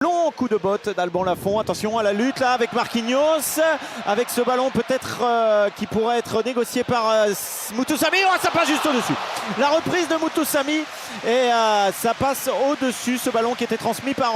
Long coup de botte d'Alban Lafont, attention à la lutte là avec Marquinhos, avec ce ballon peut-être qui pourrait être négocié par Mutusami, oh, ça passe juste au-dessus. La reprise de Mutusami et ça passe au-dessus, ce ballon qui était transmis par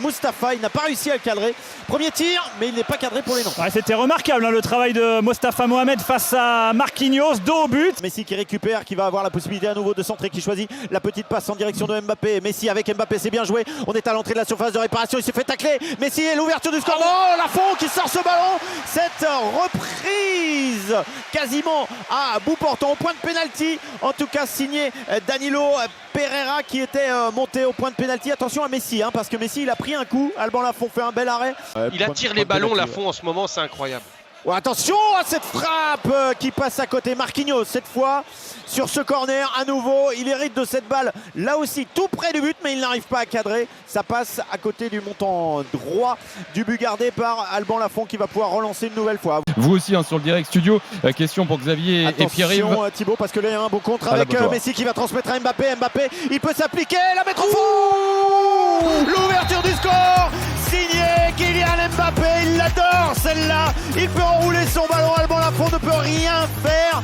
Mustapha, il n'a pas réussi à le cadrer. Premier tir, mais il n'est pas cadré pour les noms. Ouais, c'était remarquable hein, le travail de Mostafa Mohamed face à Marquinhos, dos au but. Messi qui récupère, qui va avoir la possibilité à nouveau de centrer, qui choisit la petite passe en direction de Mbappé. Messi avec Mbappé, c'est bien joué, on est à l'entrée de la surface de réparation, il s'est fait tacler. Messi et l'ouverture du score. Oh, Lafont qui sort ce ballon. Cette reprise quasiment à bout portant, au point de pénalty. En tout cas signé Danilo Pereira qui était monté au point de pénalty. Attention à Messi, hein, parce que Messi il a pris un coup. Alban Lafont fait un bel arrêt. Il attire les ballons, Lafont en ce moment, c'est incroyable. Oh, attention à cette frappe qui passe à côté. Marquinhos cette fois sur ce corner à nouveau. Il hérite de cette balle là aussi tout près du but, mais il n'arrive pas à cadrer. Ça passe à côté du montant droit du but gardé par Alban Lafont qui va pouvoir relancer une nouvelle fois. Vous aussi hein, sur le direct studio, question pour Xavier et Pierre-Yves. Attention Thibaut, parce que là il y a un beau contre avec Messi qui va transmettre à Mbappé. Mbappé il peut s'appliquer, la mettre au fond. L'ouverture du score signé Kylian Mbappé, il l'adore celle-là. Il peut enrouler son ballon, Alban Lafont ne peut rien faire.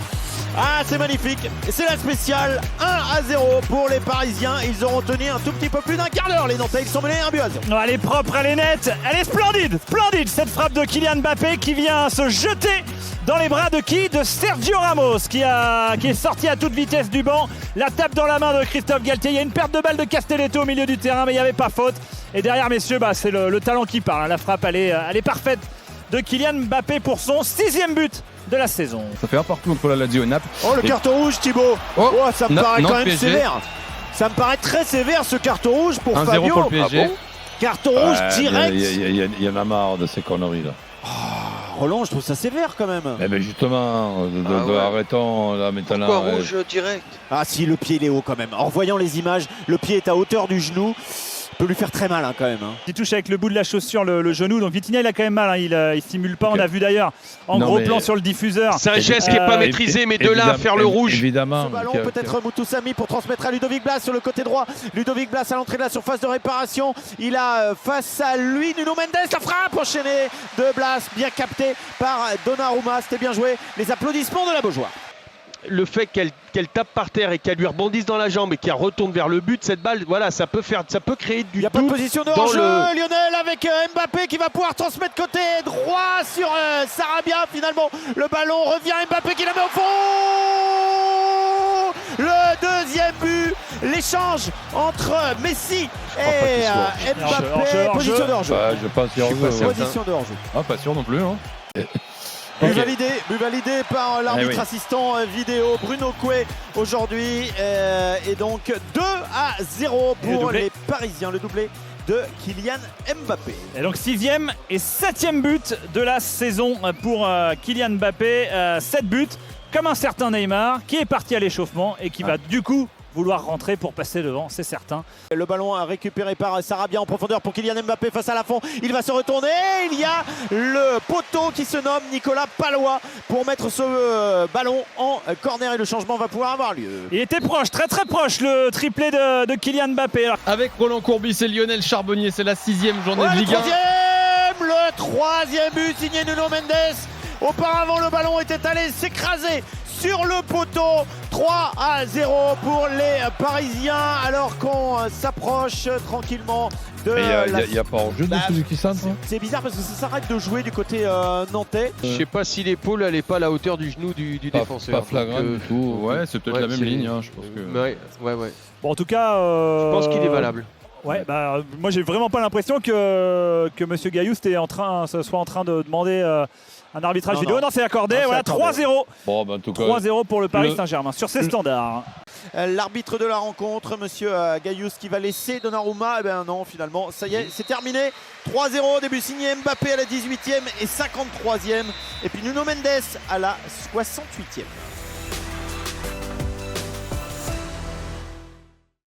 Ah, c'est magnifique, c'est la spéciale. 1-0 pour les Parisiens. Ils auront tenu un tout petit peu plus d'un quart d'heure. Les Nantais, ils sont menés 1-0. Non, elle est propre, elle est nette, elle est splendide, splendide cette frappe de Kylian Mbappé qui vient se jeter dans les bras de qui? De Sergio Ramos qui est sorti à toute vitesse du banc. La tape dans la main de Christophe Galtier. Il y a une perte de balle de Castelletto au milieu du terrain, mais il n'y avait pas faute. Et derrière, messieurs, c'est le talent qui parle. La frappe, elle est parfaite de Kylian Mbappé pour son 6e but de la saison. Ça fait un partout entre la Lazio et Naples. Oh, le carton rouge, Thibaut. Oh, ça me paraît quand même PSG. sévère. Ça me paraît très sévère ce carton rouge pour 1-0 Fabio. pour le PSG. Ah bon, carton rouge direct. Il y en a marre de ces conneries là. Roland, je trouve ça sévère quand même. Eh ben justement, arrêtons là maintenant. Pourquoi rouge direct? Ah si, le pied il est haut quand même. En revoyant les images, le pied est à hauteur du genou. Peut lui faire très mal hein, quand même. Hein. Il touche avec le bout de la chaussure le genou, donc Vitinha il a quand même mal, hein. Il simule pas, on a vu d'ailleurs en gros plan sur le diffuseur. C'est un geste qui n'est pas maîtrisé, mais de là à faire le rouge. Évidemment. Ce ballon peut-être Mutusami pour transmettre à Ludovic Blas sur le côté droit. Ludovic Blas à l'entrée de la surface de réparation. Il a face à lui Nuno Mendes, la frappe enchaînée de Blas, bien capté par Donnarumma. C'était bien joué. Les applaudissements de la Beaujoire. Le fait qu'elle tape par terre et qu'elle lui rebondisse dans la jambe et qu'elle retourne vers le but, cette balle, voilà, ça peut créer du doute. Il n'y a pas de position de hors-jeu. Lionel avec Mbappé qui va pouvoir transmettre côté droit sur Sarabia. Finalement, le ballon revient à Mbappé qui la met au fond. Le deuxième but, l'échange entre Messi et Mbappé. Position de hors-jeu. Je pense qu'il y a hors-jeu. Position de hors-jeu. Ah, pas sûr non plus. Hein. But validé par l'arbitre assistant vidéo Bruno Coué aujourd'hui. Et donc 2-0 pour les Parisiens, le doublé de Kylian Mbappé. Et donc 6e et 7e but de la saison pour Kylian Mbappé. 7 buts, comme un certain Neymar qui est parti à l'échauffement et qui va du coup vouloir rentrer pour passer devant, c'est certain. Le ballon récupéré par Sarabia en profondeur pour Kylian Mbappé face à Lafont. Il va se retourner. Il y a le poteau qui se nomme Nicolas Palois pour mettre ce ballon en corner et le changement va pouvoir avoir lieu. Il était proche, très très proche, le triplé de Kylian Mbappé. Avec Roland Courbis et Lionel Charbonnier, c'est la 6e journée de Ligue 1. Le troisième but signé Nuno Mendes. Auparavant, le ballon était allé s'écraser sur le poteau. 3-0 pour les Parisiens alors qu'on s'approche tranquillement de Il n'y a pas hors-jeu de celui qui centre. C'est bizarre parce que ça s'arrête de jouer du côté nantais. Je sais pas si l'épaule elle est pas à la hauteur du genou du défenseur. Pas flagrant du tout. Ouais, c'est peut-être la même ligne. Hein, je pense que... Ouais. Bon, en tout cas, je pense qu'il est valable. Ouais, moi j'ai vraiment pas l'impression que Monsieur Gaillou soit en train de demander un arbitrage vidéo. Non, c'est accordé. Voilà, 3-0. Bon, en tout cas, 3-0 pour le Paris Saint-Germain sur ses standards. L'arbitre de la rencontre, Monsieur Gaillous, qui va laisser Donnarumma. Eh bien non, finalement, ça y est, c'est terminé. 3-0, début signé Mbappé à la 18e et 53e. Et puis Nuno Mendes à la 68e.